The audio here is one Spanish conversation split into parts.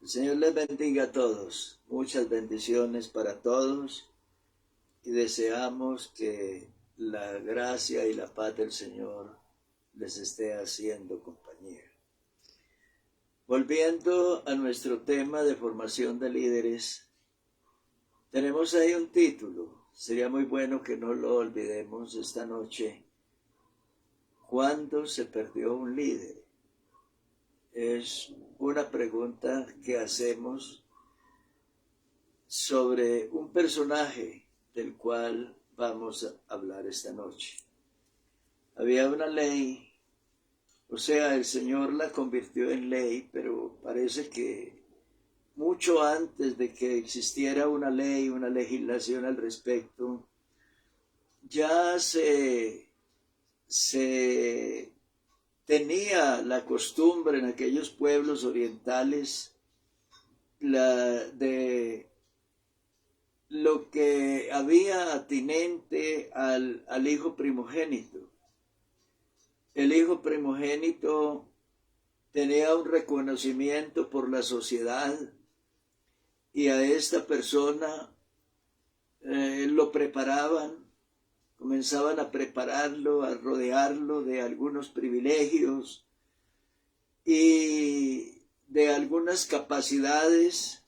Señor les bendiga a todos. Muchas bendiciones para todos y deseamos que la gracia y la paz del Señor les esté haciendo compañía. Volviendo a nuestro tema de formación de líderes, tenemos ahí un título. Sería muy bueno que no lo olvidemos esta noche. ¿Cuándo se perdió un líder? Es una pregunta que hacemos sobre un personaje del cual vamos a hablar esta noche. Había una ley, o sea, el Señor la convirtió en ley, pero parece que mucho antes de que existiera una ley, una legislación al respecto, ya se tenía la costumbre en aquellos pueblos orientales de lo que había atinente al hijo primogénito. El hijo primogénito tenía un reconocimiento por la sociedad y a esta persona lo preparaban, comenzaban a prepararlo, a rodearlo de algunos privilegios y de algunas capacidades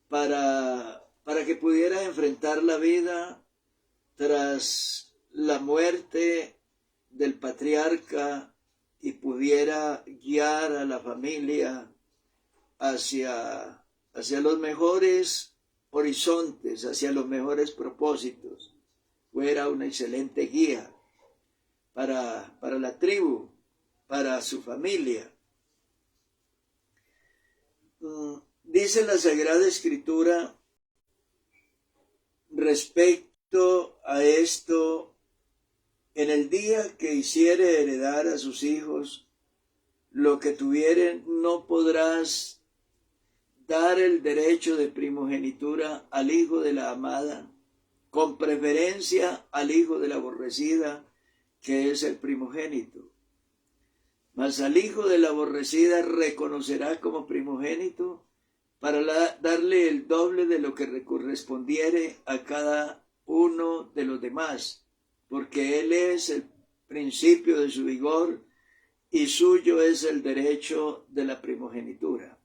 para que pudiera enfrentar la vida tras la muerte del patriarca y pudiera guiar a la familia hacia los mejores horizontes, hacia los mejores propósitos. Fuera una excelente guía para la tribu, para su familia. Dice la Sagrada Escritura respecto a esto: en el día que hiciere heredar a sus hijos lo que tuvieren, no podrás dar el derecho de primogenitura al hijo de la amada, con preferencia al hijo de la aborrecida, que es el primogénito. Mas al hijo de la aborrecida reconocerá como primogénito para darle el doble de lo que correspondiere a cada uno de los demás, porque él es el principio de su vigor y suyo es el derecho de la primogenitura.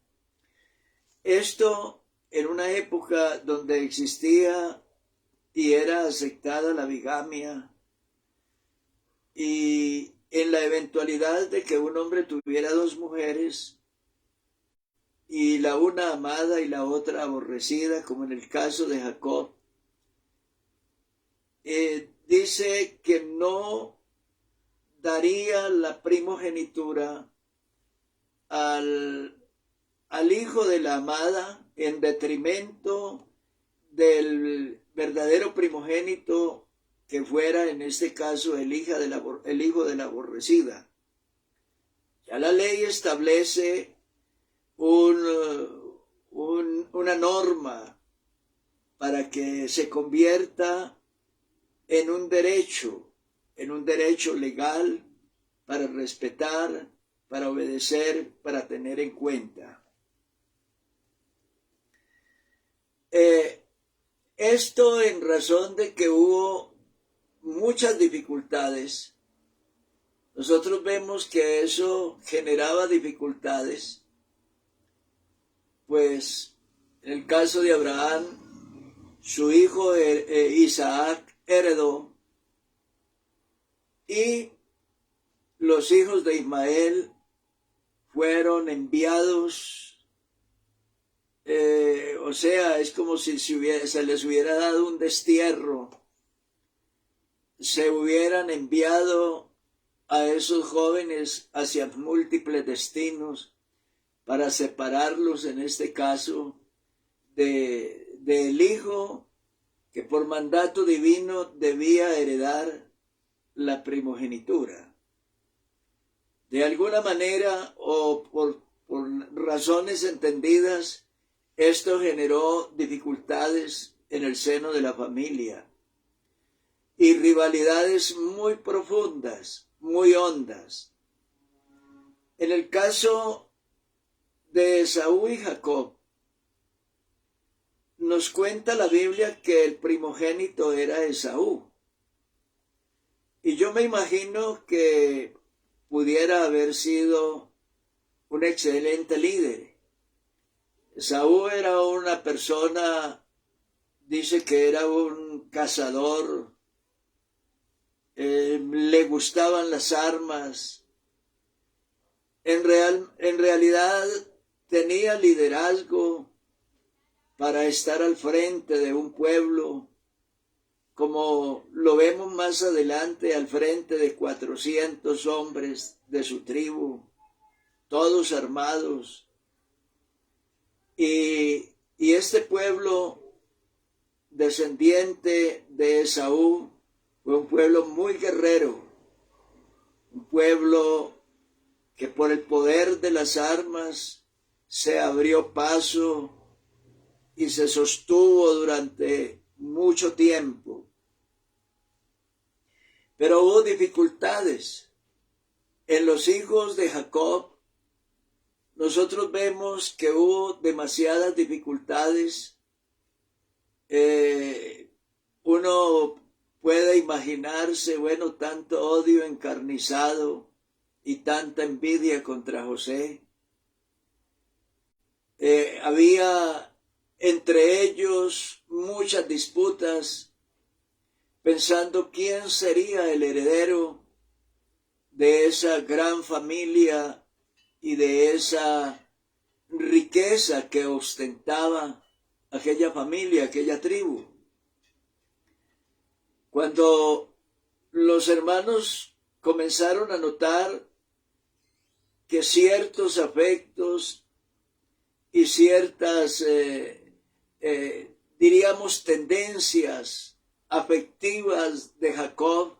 Esto en una época donde existía y era aceptada la bigamia, y en la eventualidad de que un hombre tuviera dos mujeres, y la una amada y la otra aborrecida, como en el caso de Jacob, dice que no daría la primogenitura al hijo de la amada en detrimento del verdadero primogénito, que fuera en este caso el hijo de la aborrecida. Ya la ley establece una norma para que se convierta en un derecho legal para respetar, para obedecer, para tener en cuenta. Esto en razón de que hubo muchas dificultades. Nosotros vemos que eso generaba dificultades, pues en el caso de Abraham, su hijo Isaac heredó, y los hijos de Ismael fueron enviados. O sea, es como si se les hubiera dado un destierro. Se hubieran enviado a esos jóvenes hacia múltiples destinos para separarlos, en este caso, del hijo que por mandato divino debía heredar la primogenitura. De alguna manera o por razones entendidas, esto generó dificultades en el seno de la familia y rivalidades muy profundas, muy hondas. En el caso de Esaú y Jacob, nos cuenta la Biblia que el primogénito era Esaú. Y yo me imagino que pudiera haber sido un excelente líder. Esaú era una persona, dice que era un cazador, le gustaban las armas. En realidad tenía liderazgo para estar al frente de un pueblo, como lo vemos más adelante, al frente de 400 hombres de su tribu, todos armados. Y este pueblo descendiente de Esaú fue un pueblo muy guerrero, un pueblo que por el poder de las armas se abrió paso y se sostuvo durante mucho tiempo. Pero hubo dificultades. En los hijos de Jacob, nosotros vemos que hubo demasiadas dificultades. Uno puede imaginarse, tanto odio encarnizado y tanta envidia contra José. Había entre ellos muchas disputas, pensando quién sería el heredero de esa gran familia y de esa riqueza que ostentaba aquella familia, aquella tribu. Cuando los hermanos comenzaron a notar que ciertos afectos y ciertas, diríamos, tendencias afectivas de Jacob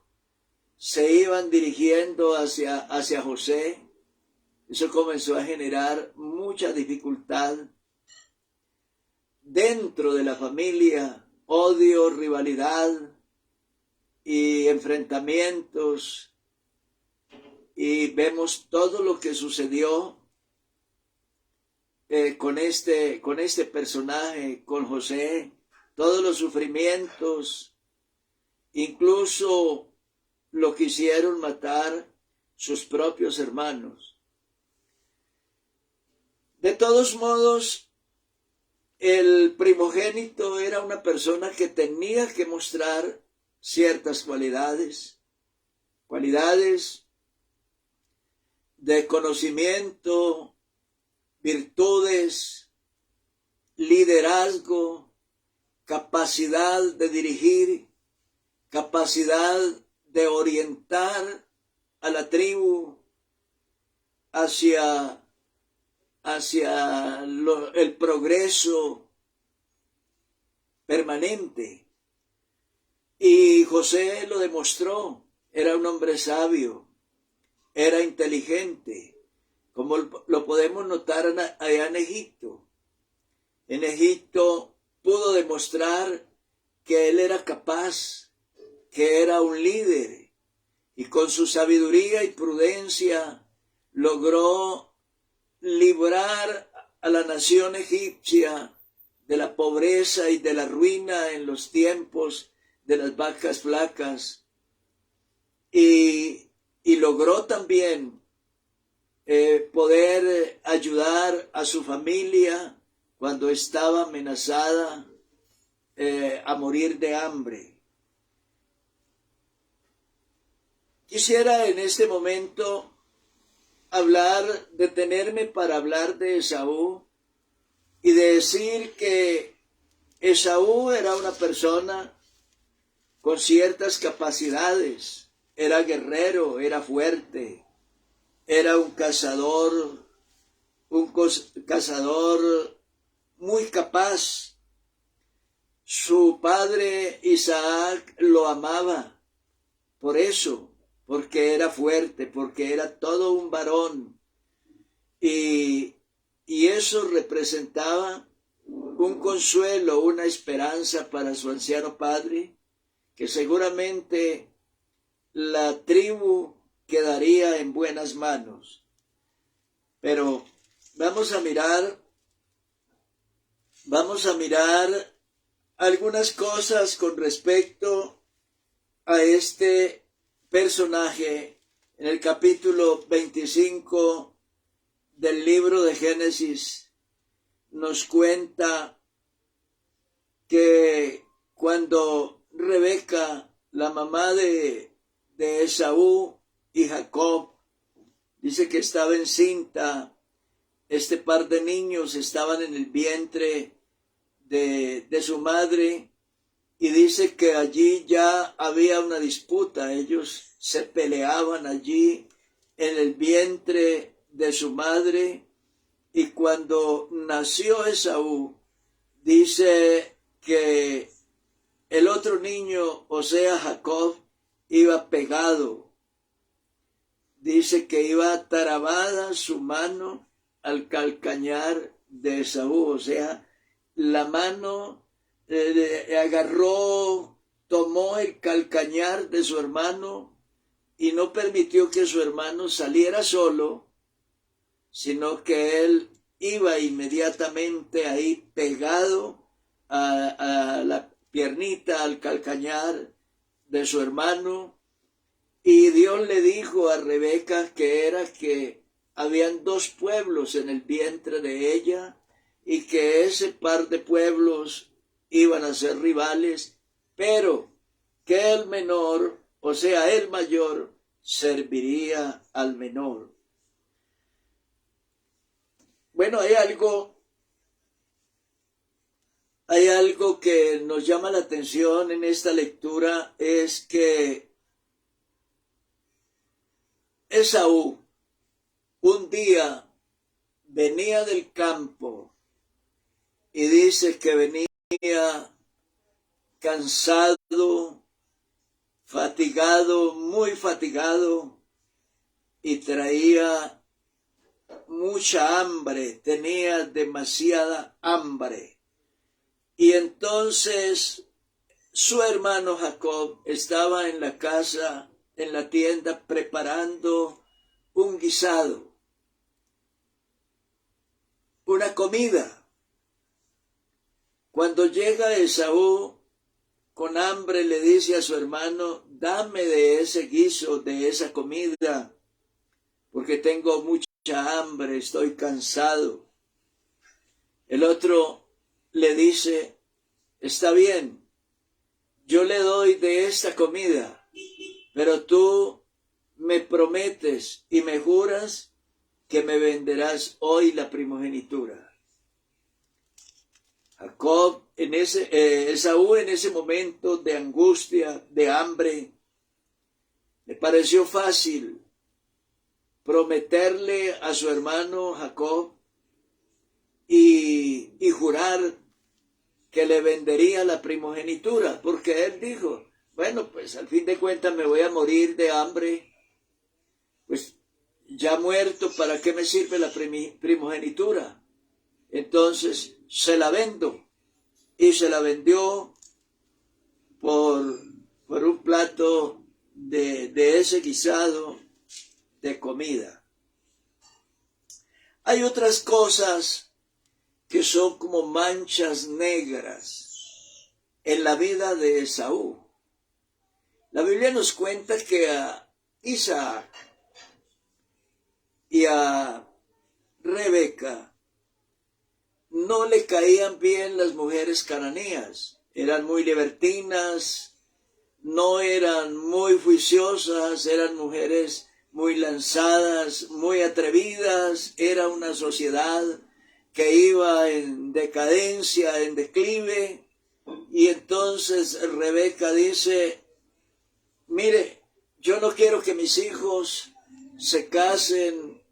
se iban dirigiendo hacia José, eso comenzó a generar mucha dificultad dentro de la familia, odio, rivalidad y enfrentamientos. Y vemos todo lo que sucedió con este personaje, con José, todos los sufrimientos, incluso lo quisieron matar sus propios hermanos. De todos modos, el primogénito era una persona que tenía que mostrar ciertas cualidades de conocimiento, virtudes, liderazgo, capacidad de dirigir, capacidad de orientar a la tribu hacia el progreso permanente. Y José lo demostró, era un hombre sabio, era inteligente, como lo podemos notar allá en Egipto. En Egipto pudo demostrar que él era capaz, que era un líder, y con su sabiduría y prudencia logró librar a la nación egipcia de la pobreza y de la ruina en los tiempos de las vacas flacas, y logró también poder ayudar a su familia cuando estaba amenazada a morir de hambre. Quisiera en este momento detenerme para hablar de Esaú y de decir que Esaú era una persona con ciertas capacidades, era guerrero, era fuerte, era un cazador muy capaz. Su padre Isaac lo amaba por eso, porque era fuerte, porque era todo un varón. Y eso representaba un consuelo, una esperanza para su anciano padre, que seguramente la tribu quedaría en buenas manos. Pero vamos a mirar algunas cosas con respecto a este personaje en el capítulo 25 del libro de Génesis. Nos cuenta que cuando Rebeca, la mamá de Esaú y Jacob, dice que estaba encinta, este par de niños estaban en el vientre de su madre, y dice que allí ya había una disputa, ellos se peleaban allí en el vientre de su madre, y cuando nació Esaú, dice que el otro niño, o sea Jacob, iba pegado, dice que iba tarabada su mano al calcañar de Esaú, o sea, la mano agarró, tomó el calcañar de su hermano y no permitió que su hermano saliera solo, sino que él iba inmediatamente ahí pegado a la piernita, al calcañar de su hermano. Y Dios le dijo a Rebeca que habían dos pueblos en el vientre de ella, y que ese par de pueblos iban a ser rivales, pero que el menor, o sea, el mayor, serviría al menor. Bueno, hay algo que nos llama la atención en esta lectura, es que Esaú un día venía del campo, y dice que venía cansado, fatigado, muy fatigado, y traía mucha hambre, tenía demasiada hambre. Y entonces su hermano Jacob estaba en la casa, en la tienda, preparando un guisado, una comida. Cuando llega Esaú con hambre, le dice a su hermano: dame de ese guiso, de esa comida, porque tengo mucha hambre, estoy cansado. El otro le dice: está bien, yo le doy de esta comida, pero tú me prometes y me juras que me venderás hoy la primogenitura. Esaú en ese momento de angustia, de hambre, le pareció fácil prometerle a su hermano Jacob y jurar que le vendería la primogenitura, porque él dijo: bueno, pues al fin de cuentas me voy a morir de hambre, pues ya muerto, ¿para qué me sirve la primogenitura? Entonces se la vendo. Y se la vendió por un plato de ese guisado de comida. Hay otras cosas que son como manchas negras en la vida de Esaú. La Biblia nos cuenta que a Isaac y a Rebeca no le caían bien las mujeres cananeas, eran muy libertinas, no eran muy juiciosas, eran mujeres muy lanzadas, muy atrevidas, era una sociedad que iba en decadencia, en declive, y entonces Rebeca dice: mire, yo no quiero que mis hijos se casen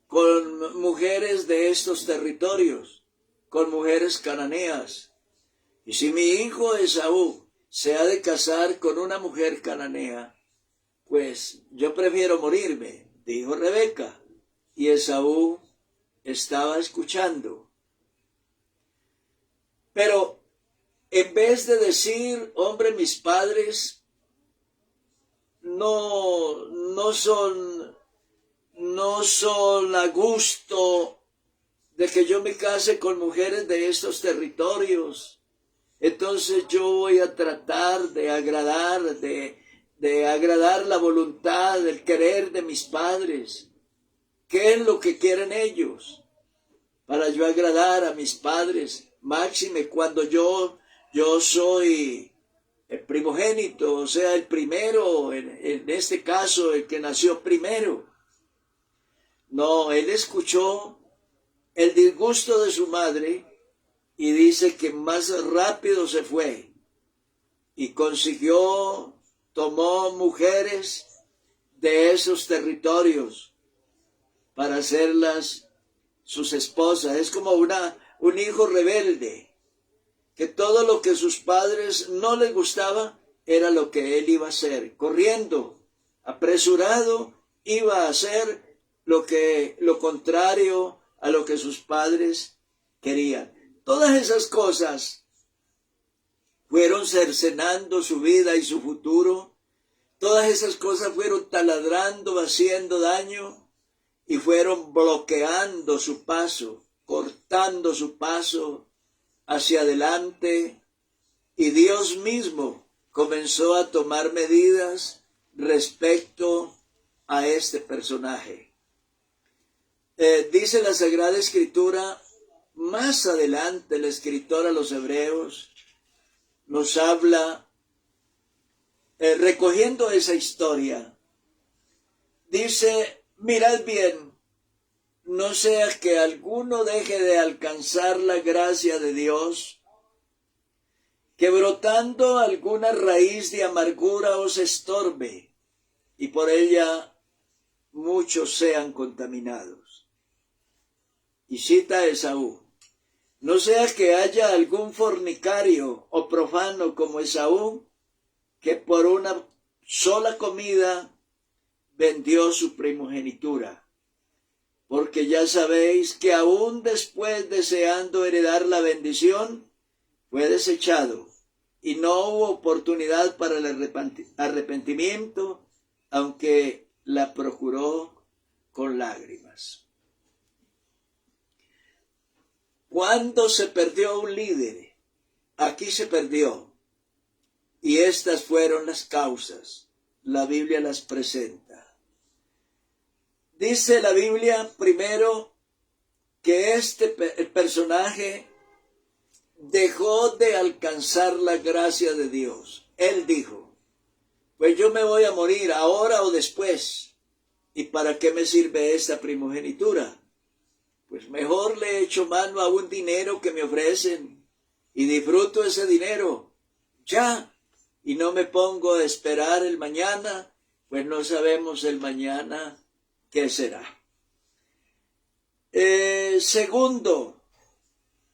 con mujeres de estos territorios, con mujeres cananeas. Y si mi hijo Esaú se ha de casar con una mujer cananea, pues yo prefiero morirme, dijo Rebeca. Y Esaú estaba escuchando. Pero en vez de decir: hombre, mis padres no son a gusto de que yo me case con mujeres de estos territorios, entonces yo voy a tratar de agradar, de agradar la voluntad, el querer de mis padres. ¿Qué es lo que quieren ellos? Para yo agradar a mis padres, máxime cuando yo soy el primogénito, o sea, el primero, en este caso, el que nació primero. No, él escuchó el disgusto de su madre y dice que más rápido se fue y tomó mujeres de esos territorios para hacerlas sus esposas. Es como un hijo rebelde, que todo lo que sus padres no les gustaba era lo que él iba a hacer. Corriendo, apresurado, iba a hacer lo contrario a lo que sus padres querían. Todas esas cosas fueron cercenando su vida y su futuro. Todas esas cosas fueron taladrando, haciendo daño y fueron bloqueando su paso, cortando su paso hacia adelante. Y Dios mismo comenzó a tomar medidas respecto a este personaje. Dice la Sagrada Escritura, más adelante el escritor a los Hebreos nos habla, recogiendo esa historia, dice, mirad bien, no sea que alguno deje de alcanzar la gracia de Dios, que brotando alguna raíz de amargura os estorbe, y por ella muchos sean contaminados. Y cita a Esaú, no sea que haya algún fornicario o profano como Esaú, que por una sola comida vendió su primogenitura. Porque ya sabéis que aún después, deseando heredar la bendición, fue desechado, y no hubo oportunidad para el arrepentimiento, aunque la procuró con lágrimas. ¿Cuándo se perdió un líder? Aquí se perdió. Y estas fueron las causas. La Biblia las presenta. Dice la Biblia primero que el personaje dejó de alcanzar la gracia de Dios. Él dijo, pues yo me voy a morir ahora o después. ¿Y para qué me sirve esta primogenitura? Pues mejor le echo mano a un dinero que me ofrecen y disfruto ese dinero ya, y no me pongo a esperar el mañana, pues no sabemos el mañana qué será. Segundo,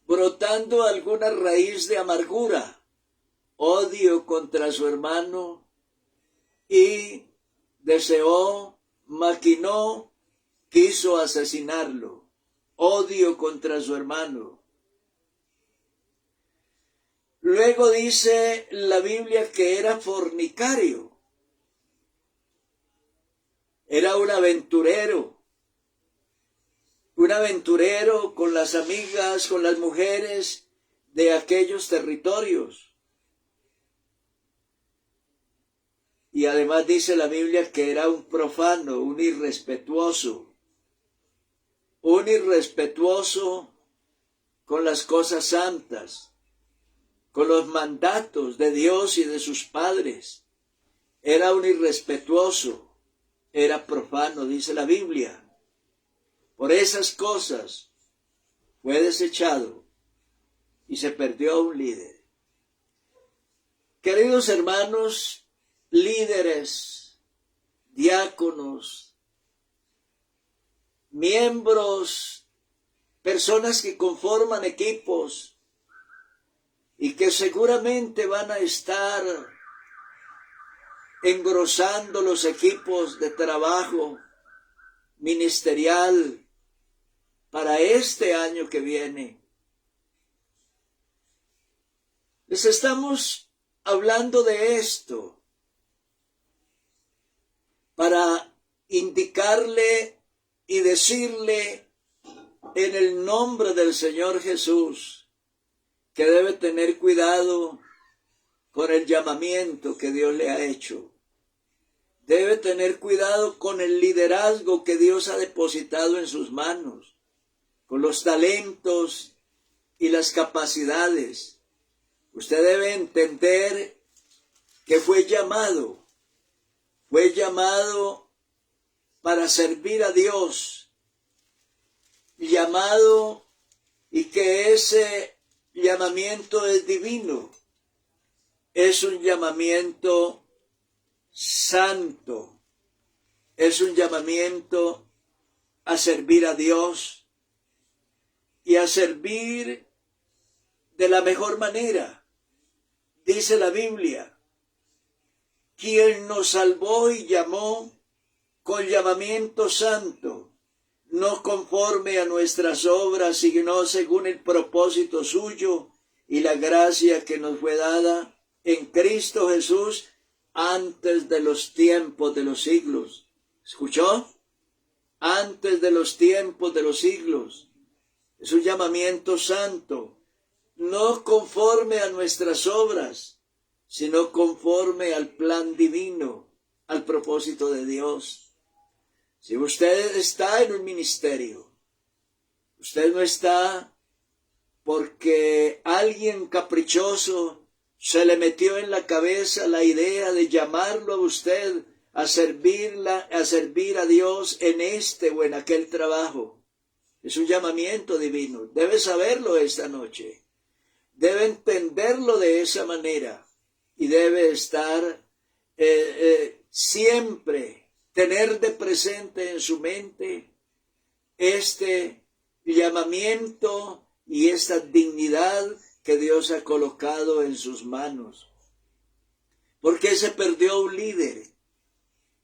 brotando alguna raíz de amargura, odio contra su hermano, y maquinó, quiso asesinarlo. Odio contra su hermano. Luego dice la Biblia que era fornicario. Era un aventurero con las amigas, con las mujeres de aquellos territorios. Y además dice la Biblia que era un profano, un irrespetuoso con las cosas santas, con los mandatos de Dios y de sus padres. Era un irrespetuoso, era profano, dice la Biblia. Por esas cosas fue desechado y se perdió un líder. Queridos hermanos, líderes, diáconos, miembros, personas que conforman equipos y que seguramente van a estar engrosando los equipos de trabajo ministerial para este año que viene. Les estamos hablando de esto para indicarle y decirle en el nombre del Señor Jesús, que debe tener cuidado con el llamamiento que Dios le ha hecho. Debe tener cuidado con el liderazgo que Dios ha depositado en sus manos, con los talentos y las capacidades. Usted debe entender que fue llamado para servir a Dios, llamado, y que ese llamamiento es divino, es un llamamiento santo, es un llamamiento a servir a Dios y a servir de la mejor manera. Dice la Biblia, quien nos salvó y llamó con llamamiento santo, no conforme a nuestras obras, sino según el propósito suyo y la gracia que nos fue dada en Cristo Jesús antes de los tiempos de los siglos. ¿Escuchó? Antes de los tiempos de los siglos. Es un llamamiento santo, no conforme a nuestras obras, sino conforme al plan divino, al propósito de Dios. Si usted está en un ministerio, usted no está porque alguien caprichoso se le metió en la cabeza la idea de llamarlo a usted a servir a Dios en este o en aquel trabajo. Es un llamamiento divino. Debe saberlo esta noche. Debe entenderlo de esa manera. Y debe estar siempre, tener de presente en su mente este llamamiento y esta dignidad que Dios ha colocado en sus manos. ¿Por qué se perdió un líder?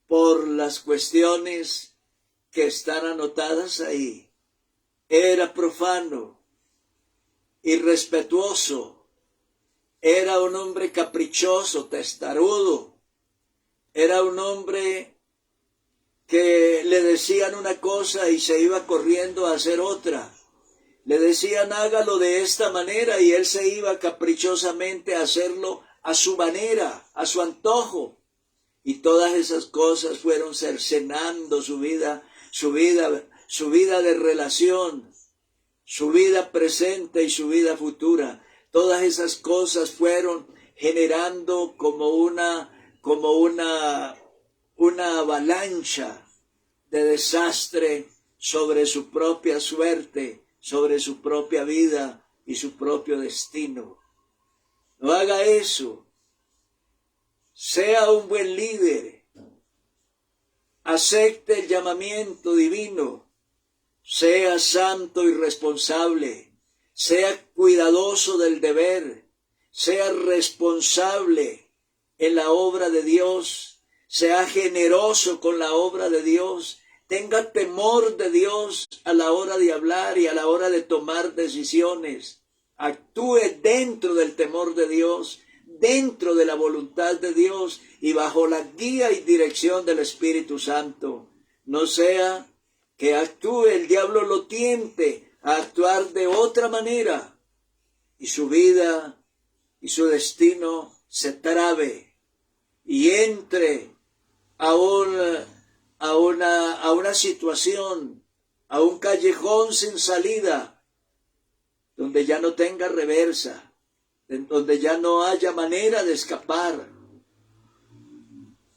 Por las cuestiones que están anotadas ahí. Era profano, irrespetuoso, era un hombre caprichoso, testarudo, era un hombre que le decían una cosa y se iba corriendo a hacer otra. Le decían hágalo de esta manera y él se iba caprichosamente a hacerlo a su manera, a su antojo. Y todas esas cosas fueron cercenando su vida de relación, su vida presente y su vida futura. Todas esas cosas fueron generando como una avalancha de desastre sobre su propia suerte, sobre su propia vida y su propio destino. No haga eso. Sea un buen líder. Acepte el llamamiento divino. Sea santo y responsable. Sea cuidadoso del deber. Sea responsable en la obra de Dios. Sea generoso con la obra de Dios. Tenga temor de Dios a la hora de hablar y a la hora de tomar decisiones. Actúe dentro del temor de Dios, dentro de la voluntad de Dios y bajo la guía y dirección del Espíritu Santo. No sea que actúe, el diablo lo tiente a actuar de otra manera y su vida y su destino se trabe y entre a una situación, a un callejón sin salida, donde ya no tenga reversa, donde ya no haya manera de escapar.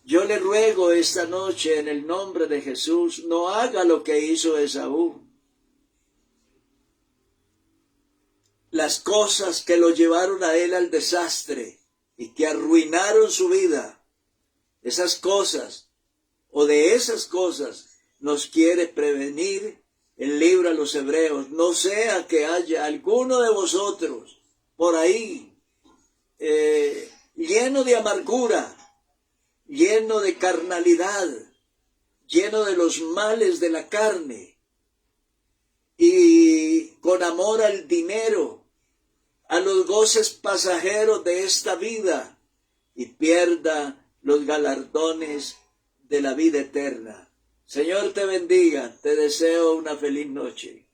Yo le ruego esta noche en el nombre de Jesús, no haga lo que hizo Esaú. Las cosas que lo llevaron a él al desastre y que arruinaron su vida, esas cosas, o de esas cosas, nos quiere prevenir el libro a los hebreos. No sea que haya alguno de vosotros por ahí lleno de amargura, lleno de carnalidad, lleno de los males de la carne y con amor al dinero, a los goces pasajeros de esta vida y pierda los galardones de la vida eterna. Señor te bendiga, te deseo una feliz noche.